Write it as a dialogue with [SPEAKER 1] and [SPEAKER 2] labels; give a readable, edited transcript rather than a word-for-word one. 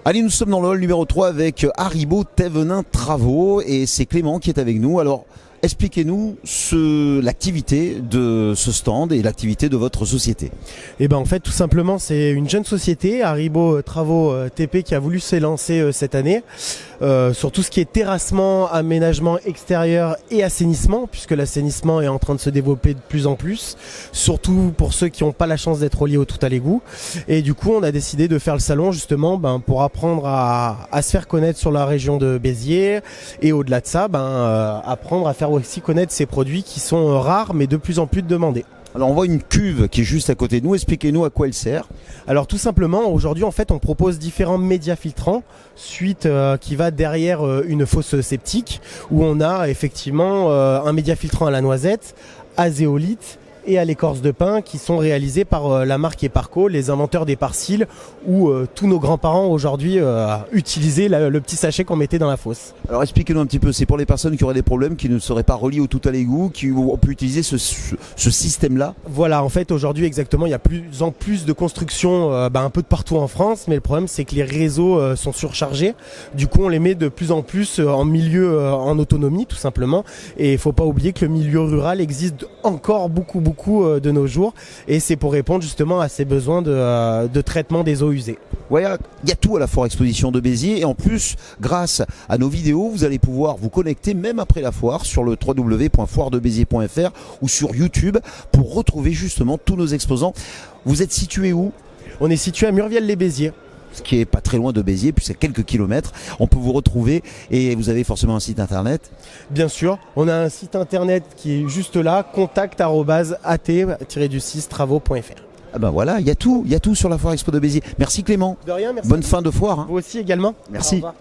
[SPEAKER 1] Allez, nous sommes dans le hall numéro 3 avec Haribo Thévenin Travaux et c'est Clément qui est avec nous. Alors, expliquez-nous l'activité de ce stand et l'activité de votre société.
[SPEAKER 2] Et ben en fait tout simplement c'est une jeune société, Haribo Travaux TP, qui a voulu s'élancer cette année sur tout ce qui est terrassement, aménagement extérieur et assainissement, puisque l'assainissement est en train de se développer de plus en plus, surtout pour ceux qui n'ont pas la chance d'être reliés au tout à l'égout. Et du coup on a décidé de faire le salon justement pour apprendre à se faire connaître sur la région de Béziers et au-delà de ça apprendre à faire aussi connaître ces produits qui sont rares mais de plus en plus demandés.
[SPEAKER 1] Alors on voit une cuve qui est juste à côté de nous, expliquez-nous à quoi elle sert.
[SPEAKER 2] Alors tout simplement aujourd'hui en fait on propose différents médias filtrants, suite qui va derrière une fosse septique où on a effectivement un média filtrant à la noisette, à zéolite et à l'écorce de pin qui sont réalisés par la marque Eparco, les inventeurs des parcils, où tous nos grands-parents aujourd'hui utilisaient le petit sachet qu'on mettait dans la fosse.
[SPEAKER 1] Alors expliquez-nous un petit peu, c'est pour les personnes qui auraient des problèmes, qui ne seraient pas reliées au tout à l'égout, qui ont pu utiliser ce système-là.
[SPEAKER 2] Voilà, en fait aujourd'hui exactement, il y a plus en plus de constructions un peu de partout en France, mais le problème c'est que les réseaux sont surchargés. Du coup on les met de plus en plus en milieu en autonomie tout simplement, et il ne faut pas oublier que le milieu rural existe encore beaucoup de nos jours, et c'est pour répondre justement à ces besoins de traitement des eaux usées.
[SPEAKER 1] Ouais, il y a tout à la Foire Exposition de Béziers, et en plus, grâce à nos vidéos, vous allez pouvoir vous connecter même après la foire sur le www.foiredebéziers.fr ou sur YouTube pour retrouver justement tous nos exposants. Vous êtes situé où?
[SPEAKER 2] On est situé à Murviel-les-Béziers,
[SPEAKER 1] ce qui est pas très loin de Béziers, puis c'est quelques kilomètres. On peut vous retrouver et vous avez forcément un site internet.
[SPEAKER 2] Bien sûr, on a un site internet qui est juste là, contact@at-travaux.fr.
[SPEAKER 1] Ah ben voilà, il y a tout sur la Foire Expo de Béziers. Merci Clément.
[SPEAKER 2] De rien, merci.
[SPEAKER 1] Bonne fin de foire.
[SPEAKER 2] Vous aussi également.
[SPEAKER 1] Merci.
[SPEAKER 2] Au revoir.